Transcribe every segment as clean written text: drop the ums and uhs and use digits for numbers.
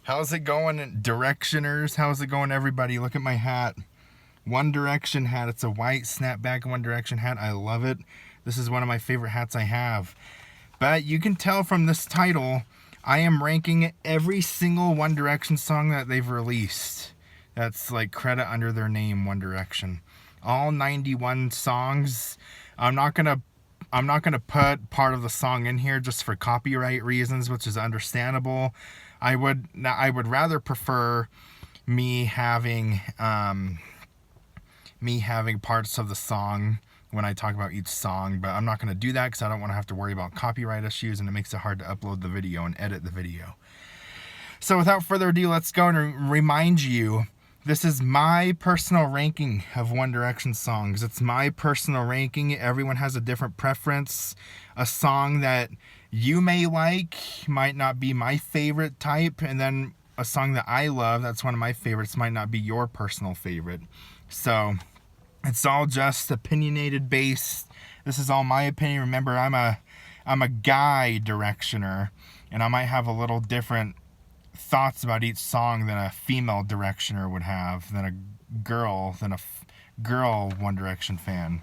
How's it going, Directioners? How's it going, everybody? Look at my hat. One Direction hat. It's a white snapback One Direction hat. I love it. This is one of my favorite hats I have. But you can tell from this title, I am ranking every single One Direction song that they've released. That's like credit under their name, One Direction. All 91 songs. I'm not gonna put part of the song in here just for copyright reasons, which is understandable. I would rather prefer me having parts of the song when I talk about each song, but I'm not going to do that because I don't want to have to worry about copyright issues, and it makes it hard to upload the video and edit the video. So without further ado, let's go and remind you, this is my personal ranking of One Direction songs. It's my personal ranking. Everyone has a different preference. A song that you may like might not be my favorite type, and then a song that I love that's one of my favorites might not be your personal favorite. So it's all just opinionated based. This is all my opinion. Remember, I'm a guy directioner, and I might have a little different thoughts about each song than a female directioner would have, than a girl One Direction fan.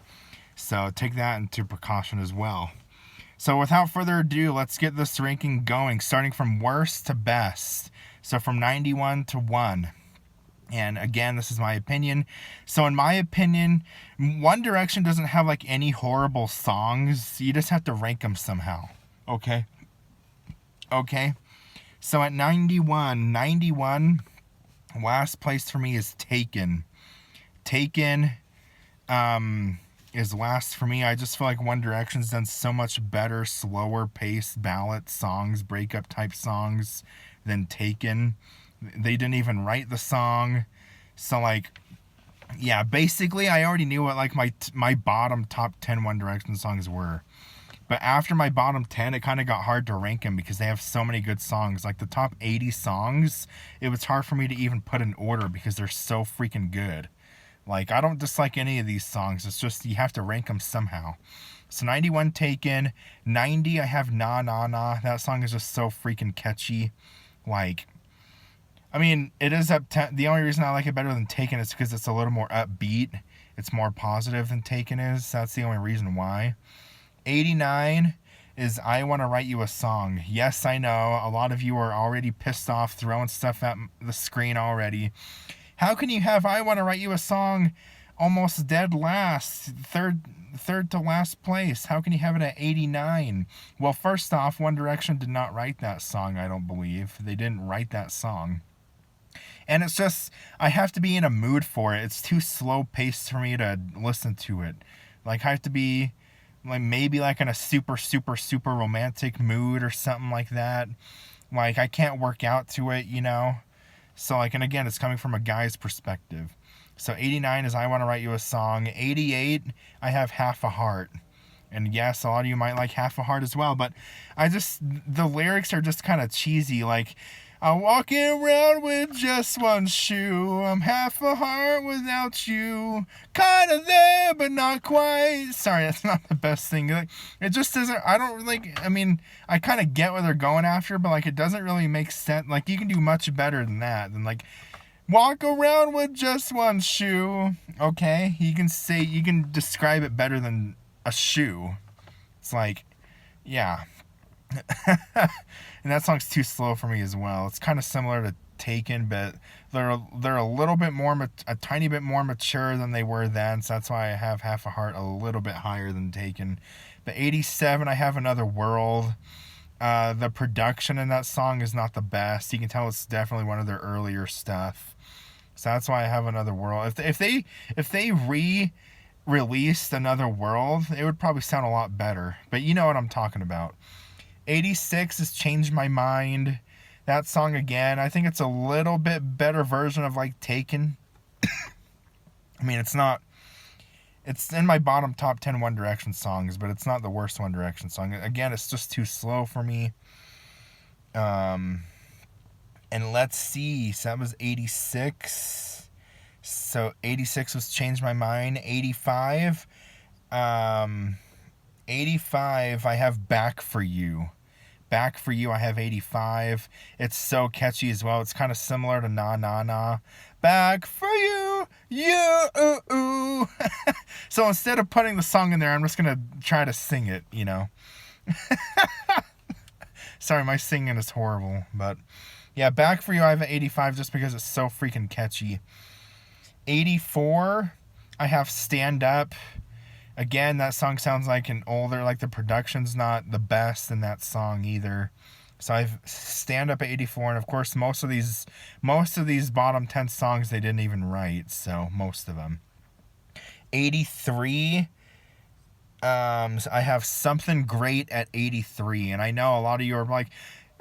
So take that into precaution as well. So without further ado, let's get this ranking going, starting from worst to best. So from 91 to 1. And again, this is my opinion. So in my opinion, One Direction doesn't have like any horrible songs. You just have to rank them somehow. Okay? So at 91, last place for me is Taken. Taken is last for me. I just feel like One Direction's done so much better, slower paced ballad songs, breakup type songs than Taken. They didn't even write the song. So like, yeah, basically I already knew what like my bottom top 10 One Direction songs were. But after my bottom 10, it kind of got hard to rank them because they have so many good songs. Like the top 80 songs, it was hard for me to even put in order because they're so freaking good. Like, I don't dislike any of these songs. It's just you have to rank them somehow. So 91 Taken. 90, I have Na Na Na. That song is just so freaking catchy. Like, I mean, it is the only reason I like it better than Taken is because it's a little more upbeat. It's more positive than Taken is. That's the only reason why. 89 is I Want to Write You a Song. Yes, I know. A lot of you are already pissed off, throwing stuff at the screen already. How can you have I Want to Write You a Song almost dead last, third to last place? How can you have it at 89? Well, first off, One Direction did not write that song, I don't believe. They didn't write that song. And it's just, I have to be in a mood for it. It's too slow paced for me to listen to it. Like, I have to be like maybe like in a super romantic mood or something like that. Like, I can't work out to it, you know. So like, and again, it's coming from a guy's perspective. So 89 is I Want to Write You a Song. 88, I have Half a Heart. And yes, a lot of you might like Half a Heart as well, but the lyrics are just kind of cheesy. Like, I'm walking around with just one shoe. I'm half a heart without you. Kinda there, but not quite. Sorry, that's not the best thing. Like, it just doesn't, I don't like, I mean, I kind of get what they're going after, but like, it doesn't really make sense. Like, you can do much better than that. Than like, walk around with just one shoe. Okay, you can describe it better than a shoe. It's like, yeah. And that song's too slow for me as well. It's kind of similar to Taken, but they're a little bit more, a tiny bit more mature than they were then. So that's why I have Half a Heart a little bit higher than Taken. But 87, I have Another World. The production in that song is not the best. You can tell it's definitely one of their earlier stuff. So that's why I have Another World. If they re-released Another World, it would probably sound a lot better. But you know what I'm talking about. 86 is Change My Mind. That song again, I think it's a little bit better version of like Taken. I mean, it's in my bottom top 10 One Direction songs, but it's not the worst One Direction song. Again, it's just too slow for me. And let's see, so that was 86. So 86 was Change My Mind. 85, I have Back for You. Back For You I have 85. It's so catchy as well. It's kind of similar to Na Na Na. Back for you, you. Ooh, ooh. So instead of putting the song in there, I'm just going to try to sing it, you know. Sorry, my singing is horrible. But yeah, Back For You I have an 85 just because it's so freaking catchy. 84, I have Stand Up. Again, that song sounds like an older, like the production's not the best in that song either. So I've Stand Up at 84, and of course most of these bottom 10 songs they didn't even write, so most of them. 83, I have Something Great at 83, and I know a lot of you are like,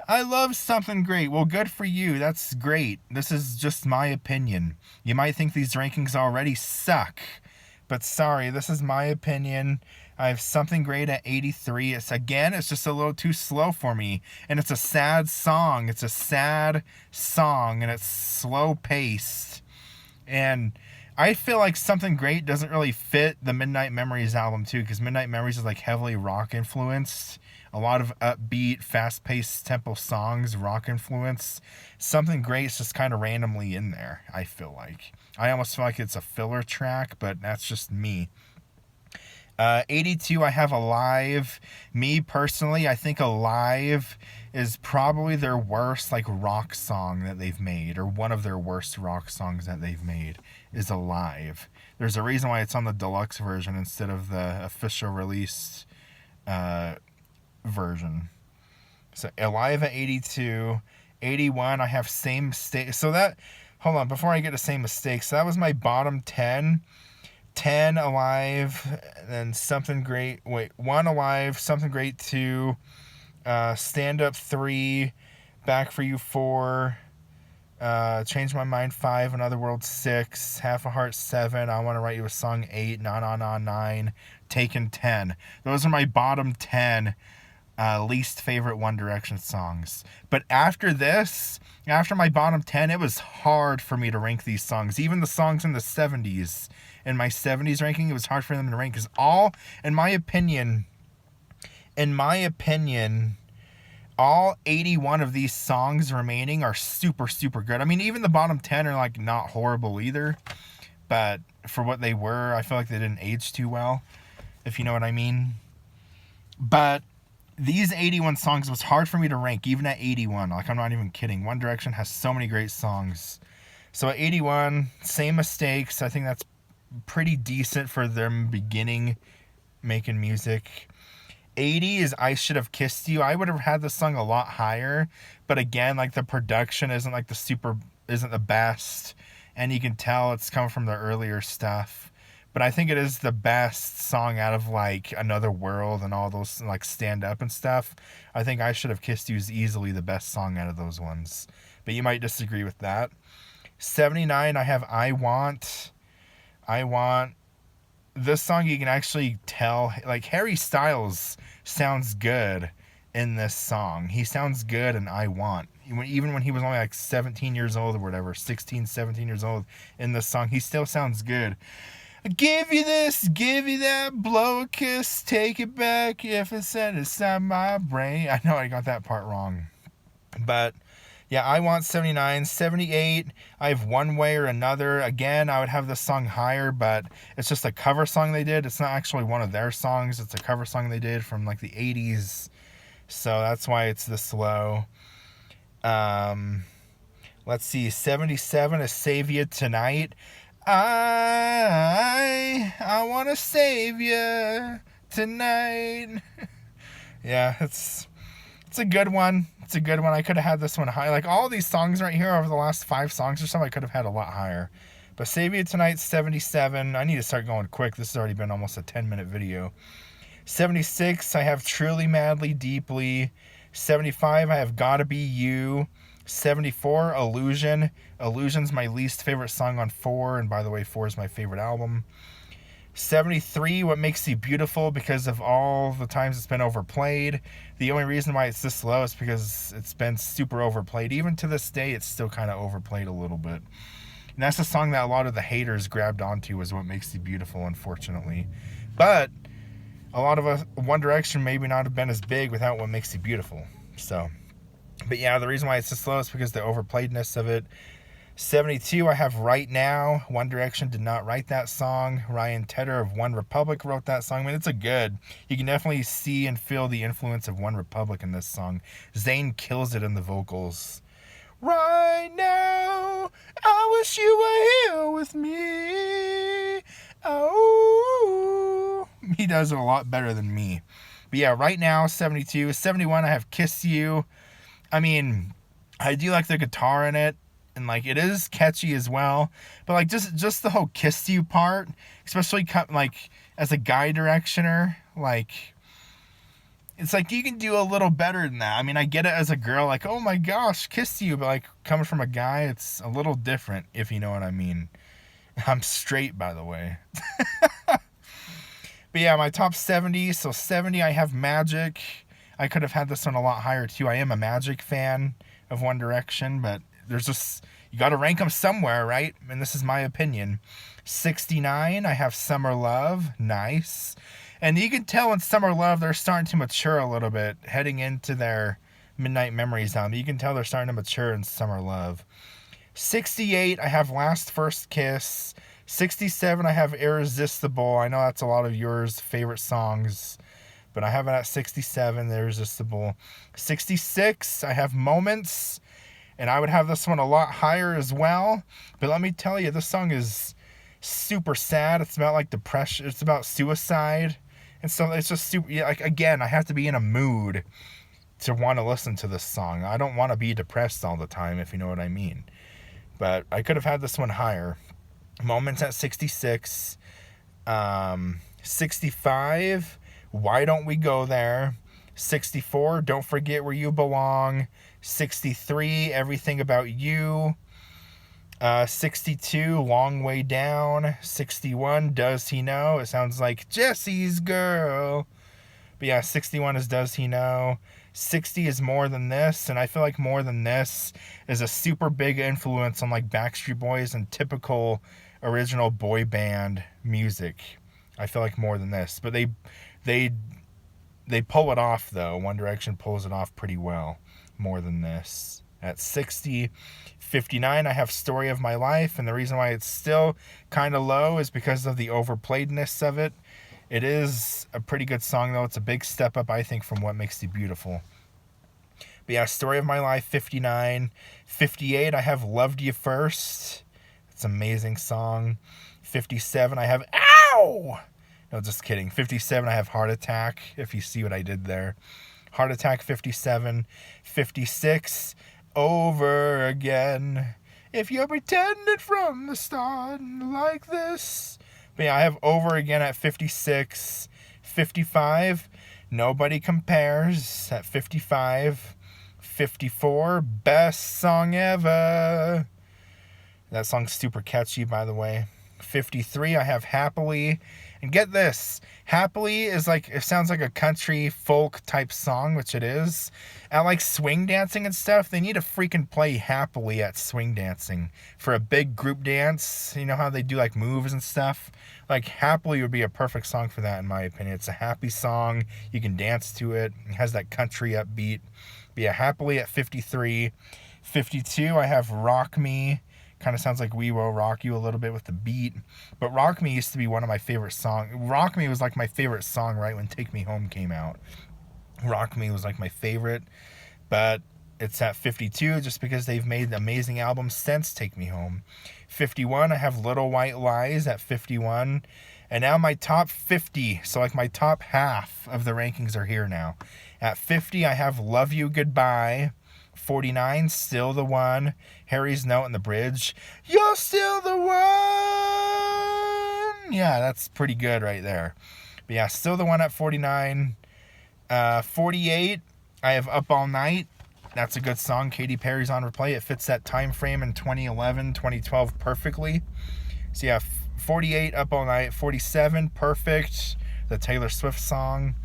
I love Something Great. Well, good for you. That's great. This is just my opinion. You might think these rankings already suck, but sorry, this is my opinion. I have Something Great at 83. It's just a little too slow for me. And it's a sad song. It's a sad song, and it's slow paced. And I feel like Something Great doesn't really fit the Midnight Memories album too, because Midnight Memories is like heavily rock influenced. A lot of upbeat, fast-paced tempo songs, rock influence. Something Great's just kind of randomly in there, I feel like. I almost feel like it's a filler track, but that's just me. 82, I have Alive. Me, personally, I think Alive is probably their worst, like, rock song that they've made, or one of their worst rock songs that they've made is Alive. There's a reason why it's on the deluxe version instead of the official release version. So Alive at 82. 81, I have Same Mistake. So that, hold on, before I get to Same Mistakes, so that was my bottom 10. 10 Alive, then Something Great. Wait, 1 Alive, Something Great 2, Stand Up 3, Back For You 4, Change My Mind 5, Another World 6, Half a Heart 7, I Want to Write You a Song 8, Na Na Na 9, Taken 10. Those are my bottom 10 least favorite One Direction songs. But after this, after my bottom 10, it was hard for me to rank these songs. Even the songs in the 70s. In my 70s ranking, it was hard for them to rank. Because all, in my opinion, all 81 of these songs remaining are super, super good. I mean, even the bottom 10 are, like, not horrible either. But for what they were, I feel like they didn't age too well, if you know what I mean. But these 81 songs was hard for me to rank, even at 81. Like, I'm not even kidding. One Direction has so many great songs. So at 81, Same Mistakes. I think that's pretty decent for them beginning making music. 80 is I Should Have Kissed You. I would have had this song a lot higher, but again, like, the production isn't the best, and you can tell it's come from the earlier stuff. But I think it is the best song out of, like, Another World and all those, like, Stand Up and stuff. I think I Should Have Kissed You is easily the best song out of those ones. But you might disagree with that. 79, I have I Want. This song, you can actually tell, like, Harry Styles sounds good in this song. He sounds good in I Want. Even when he was only like 17 years old or whatever, 16, 17 years old in this song, he still sounds good. Give you this, give you that, blow a kiss, take it back if it's set inside my brain. I know I got that part wrong. But yeah, I Want 79. 78, I have One Way or Another. Again, I would have this song higher, but it's just a cover song they did. It's not actually one of their songs. It's a cover song they did from, like, the 80s. So that's why it's this low. Let's see. 77 is Save You Tonight. I want to save you tonight. Yeah, it's a good one. It's a good one. I could have had this one high. Like, all these songs right here over the last 5 songs or something, I could have had a lot higher. But Save You Tonight, 77. I need to start going quick. This has already been almost a 10-minute video. 76, I have Truly, Madly, Deeply. 75, I have Gotta Be You. 74, Illusion. Illusion's my least favorite song on 4. And by the way, 4 is my favorite album. 73, What Makes You Beautiful, because of all the times it's been overplayed. The only reason why it's this low is because it's been super overplayed. Even to this day, it's still kind of overplayed a little bit. And that's the song that a lot of the haters grabbed onto, was What Makes You Beautiful, unfortunately. But a lot of us, One Direction maybe not have been as big without What Makes You Beautiful. So, but yeah, the reason why it's so slow is because the overplayedness of it. 72, I have Right Now. One Direction did not write that song. Ryan Tedder of One Republic wrote that song. I mean, it's a good. You can definitely see and feel the influence of One Republic in this song. Zayn kills it in the vocals. Right now, I wish you were here with me. Oh, he does it a lot better than me. But yeah, Right Now, 72. 71, I have Kiss You. I mean, I do like the guitar in it. And like it is catchy as well, but like just the whole "Kiss You" part, especially like as a guy directioner, like it's like you can do a little better than that. I mean, I get it as a girl, like, oh my gosh, kiss you, but like coming from a guy, it's a little different, if you know what I mean. I'm straight, by the way. But yeah, my top 70. So 70, I have Magic. I could have had this one a lot higher too. I am a Magic fan of One Direction, but there's just, you got to rank them somewhere, right? And this is my opinion. 69, I have Summer Love. Nice. And you can tell in Summer Love, they're starting to mature a little bit, heading into their Midnight Memories album. You can tell they're starting to mature in Summer Love. 68, I have Last First Kiss. 67, I have Irresistible. I know that's a lot of yours favorite songs, but I have it at 67, Irresistible. 66, I have Moments. And I would have this one a lot higher as well. But let me tell you, this song is super sad. It's about like depression. It's about suicide. And so it's just super, like, again, I have to be in a mood to want to listen to this song. I don't want to be depressed all the time, if you know what I mean. But I could have had this one higher. Moments at 66. 65, Why Don't We Go There? 64, Don't Forget Where You Belong. 63, Everything About You. 62, Long Way Down. 61, Does He Know? It sounds like Jesse's Girl. But yeah, 61 is Does He Know? 60 is More Than This, and I feel like More Than This is a super big influence on like Backstreet Boys and typical original boy band music. I feel like More Than This, but they pull it off though. One Direction pulls it off pretty well. More Than This. At 60, 59, I have Story of My Life, and the reason why it's still kind of low is because of the overplayedness of it. It is a pretty good song, though. It's a big step up, I think, from What Makes You Beautiful. But yeah, Story of My Life, 59. 58, I have Loved You First. It's an amazing song. 57, I have Ow! No, just kidding. 57, I have Heart Attack, if you see what I did there. Heart Attack, 57. 56, Over Again. If you pretended from the start like this. But yeah, I have Over Again at 56. 55, Nobody Compares at 55. 54, Best Song Ever. That song's super catchy, by the way. 53, I have Happily. And get this, Happily is like, it sounds like a country folk type song, which it is. At like swing dancing and stuff, they need to freaking play Happily at swing dancing for a big group dance. You know how they do like moves and stuff? Like Happily would be a perfect song for that, in my opinion. It's a happy song. You can dance to it. It has that country upbeat. But yeah, Happily at 53. 52, I have Rock Me. Kind of sounds like We Will Rock You a little bit with the beat. But Rock Me used to be one of my favorite songs. Rock Me was like my favorite song right when Take Me Home came out. Rock Me was like my favorite. But it's at 52 just because they've made amazing albums since Take Me Home. 51, I have Little White Lies at 51. And now my top 50. So like my top half of the rankings are here now. At 50, I have Love You Goodbye. 49, Still the One. Harry's Note in the Bridge. You're still the one. Yeah, that's pretty good right there. But yeah, Still the One at 49. 48, I have Up All Night. That's a good song. Katy Perry's on replay. It fits that time frame in 2011, 2012 perfectly. So yeah, 48, Up All Night. 47, Perfect. The Taylor Swift song.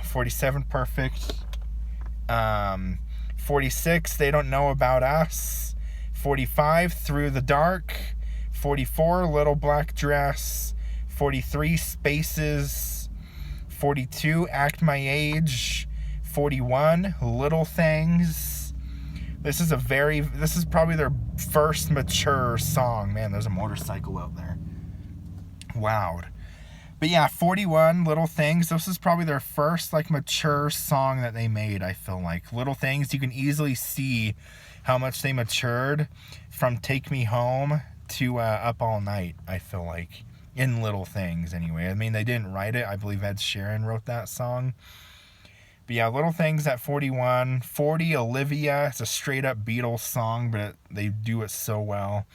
47, Perfect. 46, They Don't Know About Us. 45, Through the Dark. 44, Little Black Dress. 43, Spaces. 42, Act My Age. 41, Little Things. This is probably their first mature song. Man, there's a motorcycle out there. Loud. But yeah, 41, Little Things. This is probably their first like mature song that they made, I feel like. Little Things, you can easily see how much they matured from Take Me Home to Up All Night, I feel like. In Little Things, anyway. I mean, they didn't write it. I believe Ed Sheeran wrote that song. But yeah, Little Things at 41. 40, Olivia. It's a straight up Beatles song, but they do it so well.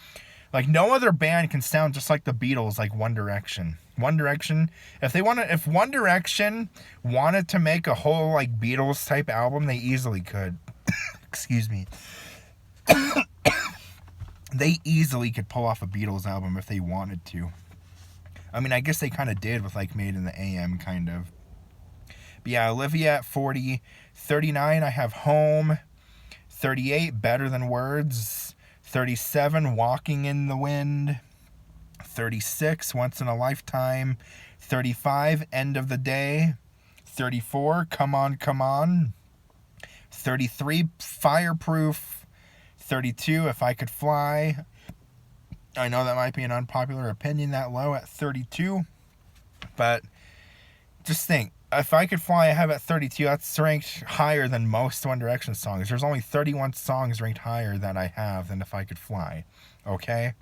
Like, no other band can sound just like the Beatles, like One Direction. One Direction, if One Direction wanted to make a whole, like, Beatles type album, they easily could. Excuse me. They easily could pull off a Beatles album if they wanted to. I mean, I guess they kind of did with, like, Made in the AM, kind of. But yeah, Olivia at 40. 39, I have Home. 38, Better Than Words. 37, Walking in the Wind. 36, Once in a Lifetime. 35, End of the Day. 34, Come On, Come On. 33, Fireproof. 32, If I Could Fly. I know that might be an unpopular opinion that low at 32. But just think, If I Could Fly, I have at 32. That's ranked higher than most One Direction songs. There's only 31 songs ranked higher that I have than If I Could Fly. Okay?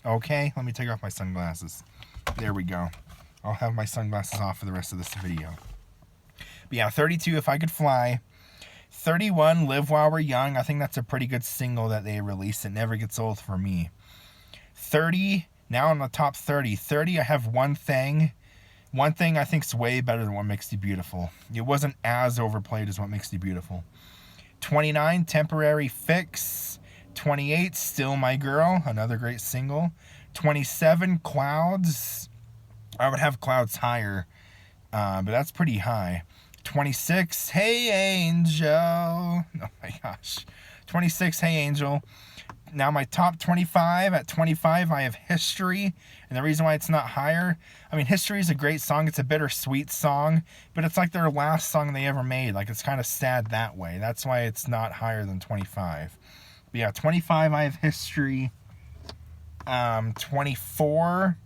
Okay? Let me take off my sunglasses. There we go. I'll have my sunglasses off for the rest of this video. But yeah, 32, If I Could Fly. 31, Live While We're Young. I think that's a pretty good single that they released. It never gets old for me. 30, now on the top 30. 30, I have One Thing. One Thing I think is way better than What Makes You Beautiful. It wasn't as overplayed as What Makes You Beautiful. 29, Temporary Fix. 28, Still My Girl, another great single. 27, Clouds. I would have Clouds higher, but that's pretty high. 26, Hey Angel. Oh my gosh. 26, Hey Angel. Now my top 25, at 25 I have History, and the reason why it's not higher, I mean, History is a great song, it's a bittersweet song, but it's like their last song they ever made, like it's kind of sad that way, that's why it's not higher than 25. But yeah, 25 I have History. 24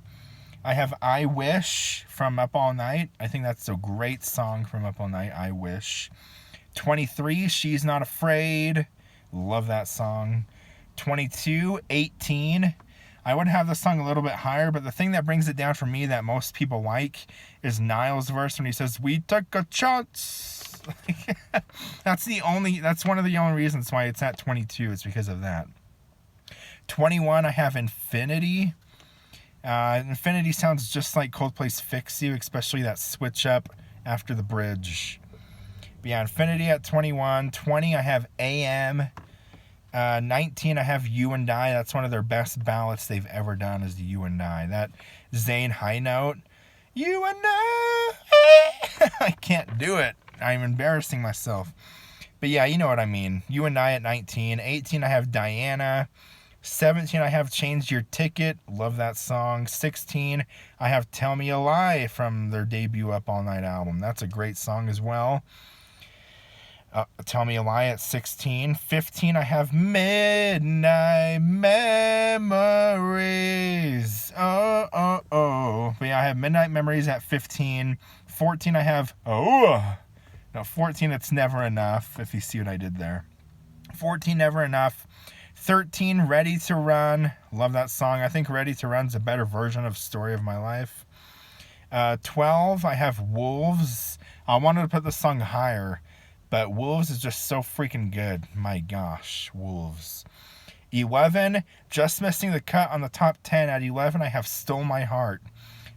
I have I Wish from Up All Night. I think that's a great song from Up All Night, I Wish. 23, She's Not Afraid. Love that song. 22, 18. I would have the song a little bit higher, but the thing that brings it down for me that most people like is Niall's verse when he says, "We took a chance." That's one of the only reasons why it's at 22. It's because of that. 21, I have Infinity. Infinity sounds just like Coldplay's Fix You, especially that switch up after the bridge. But yeah, Infinity at 21. 20, I have AM. 19, I have You and I. That's one of their best ballads they've ever done, is the You and I. That Zayn high note. You and I. I can't do it. I'm embarrassing myself. But yeah, you know what I mean. You and I at 19. 18, I have Diana. 17, I have Change Your Ticket. Love that song. 16, I have Tell Me a Lie from their debut Up All Night album. That's a great song as well. Tell Me a Lie at 16. 15, I have Midnight Memories. Oh. But yeah, I have Midnight Memories at 15. 14, I have 14, It's Never Enough, if you see what I did there. 14, Never Enough. 13, Ready to Run. Love that song. I think Ready to Run's a better version of Story of My Life. 12, I have Wolves. I wanted to put the song higher, but Wolves is just so freaking good. My gosh, Wolves. 11, just missing the cut on the top 10. At 11, I have Stole My Heart.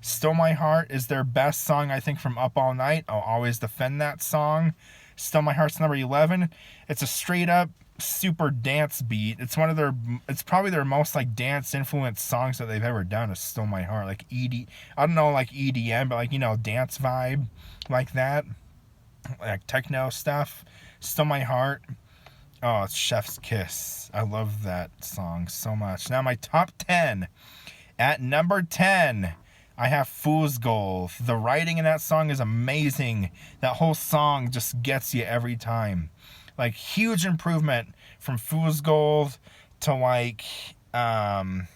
Stole My Heart is their best song, I think, from Up All Night. I'll always defend that song. Stole My Heart's number 11. It's a straight up super dance beat. It's probably their most like dance influenced songs that they've ever done, is Stole My Heart. Like I don't know, like EDM, but like, dance vibe like that. Like techno stuff. Stole My Heart. Oh, it's Chef's Kiss. I love that song so much. Now my top 10. At number 10, I have Fool's Gold. The writing in that song is amazing. That whole song just gets you every time. Like, huge improvement from Fool's Gold to like, from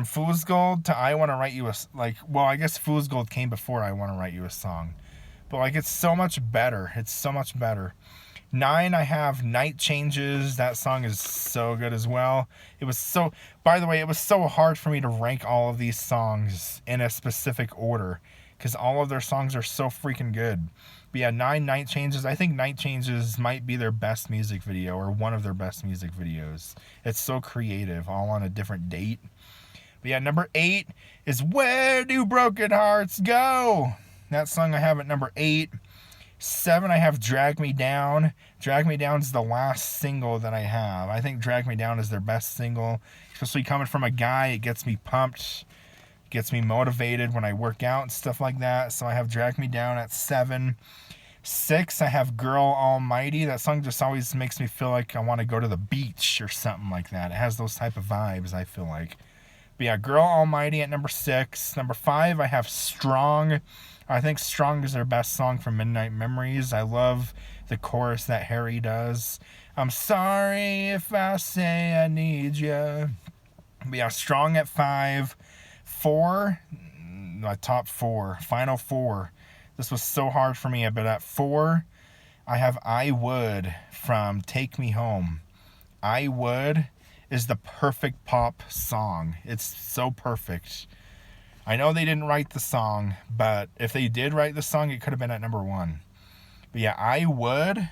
Fool's Gold to I Want to Write You a, like, well, I guess Fool's Gold came before I Want to Write You a Song. But like, it's so much better. It's so much better. 9, I have Night Changes. That song is so good as well. It was so, by the way, it was so hard for me to rank all of these songs in a specific order because all of their songs are so freaking good. But yeah, 9, Night Changes. I think Night Changes might be their best music video or one of their best music videos. It's so creative, all on a different date. But yeah, number 8 is Where Do Broken Hearts Go? That song I have at number 8. 7, I have Drag Me Down. Drag Me Down is the last single that I have. I think Drag Me Down is their best single. Especially coming from a guy, it gets me pumped. Gets me motivated when I work out and stuff like that. So I have Drag Me Down at 7. 6, I have Girl Almighty. That song just always makes me feel like I want to go to the beach or something like that. It has those type of vibes, I feel like. But yeah, Girl Almighty at number 6. Number 5, I have Strong. I think Strong is their best song from Midnight Memories. I love the chorus that Harry does. I'm sorry if I say I need you. But yeah, Strong at 5. 4, my top 4, final 4. This was so hard for me, but at 4, I have I Would from Take Me Home. I Would is the perfect pop song. It's so perfect. I know they didn't write the song, but if they did write the song, it could have been at number 1. But yeah, I Would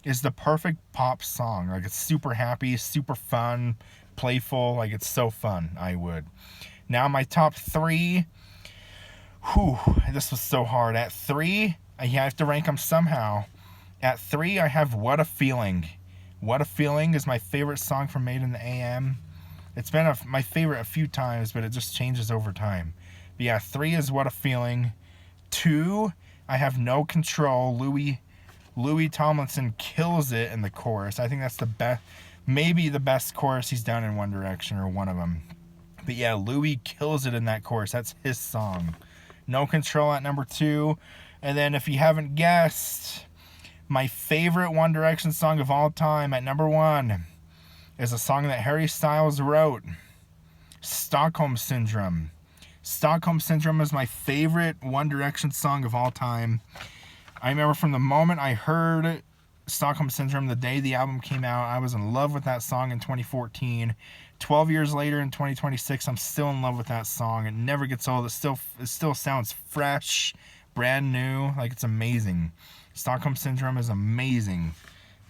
is the perfect pop song. Like, it's super happy, super fun, playful. Like, it's so fun, I Would. Now, my top 3. Whew, this was so hard. At 3, I have to rank them somehow. At 3, I have What a Feeling. What a Feeling is my favorite song from Made in the AM. It's been my favorite a few times, but it just changes over time. But yeah, 3 is What a Feeling. 2, I have No Control. Louis Tomlinson kills it in the chorus. I think that's the best, maybe the best chorus he's done in One Direction, or one of them. But yeah, Louis kills it in that chorus. That's his song. No Control at number 2. And then if you haven't guessed, my favorite One Direction song of all time at number 1 is a song that Harry Styles wrote. Stockholm Syndrome. Stockholm Syndrome is my favorite One Direction song of all time. I remember from the moment I heard Stockholm Syndrome, the day the album came out, I was in love with that song in 2014. 12 years later in 2026, I'm still in love with that song. It never gets old. It still sounds fresh, brand new. Like, it's amazing. Stockholm Syndrome is amazing.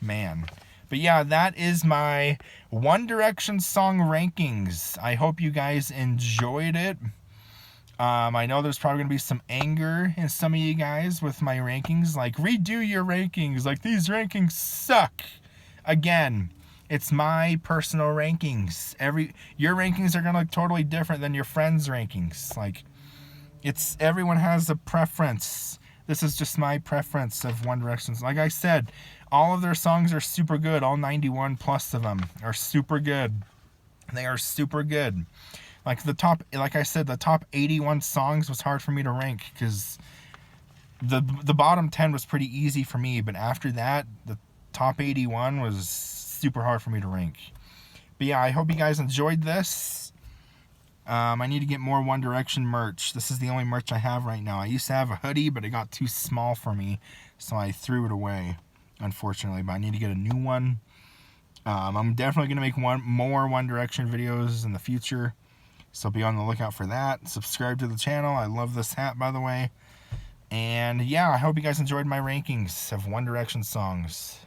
Man. But yeah, that is my One Direction song rankings. I hope you guys enjoyed it. I know there's probably going to be some anger in some of you guys with my rankings. Like, redo your rankings. Like, these rankings suck. Again, it's my personal rankings. Your rankings are going to look totally different than your friends' rankings. Like, everyone has a preference. This is just my preference of One Direction's. Like I said, all of their songs are super good. All 91 plus of them are super good. They are super good. Like I said, the top 81 songs was hard for me to rank because the bottom 10 was pretty easy for me, but after that, the top 81 was super hard for me to rank. But yeah, I hope you guys enjoyed this. I need to get more One Direction merch. This is the only merch I have right now. I used to have a hoodie, but it got too small for me, so I threw it away, unfortunately. But I need to get a new one. I'm definitely going to make more One Direction videos in the future, so be on the lookout for that. Subscribe to the channel. I love this hat, by the way. And yeah, I hope you guys enjoyed my rankings of One Direction songs.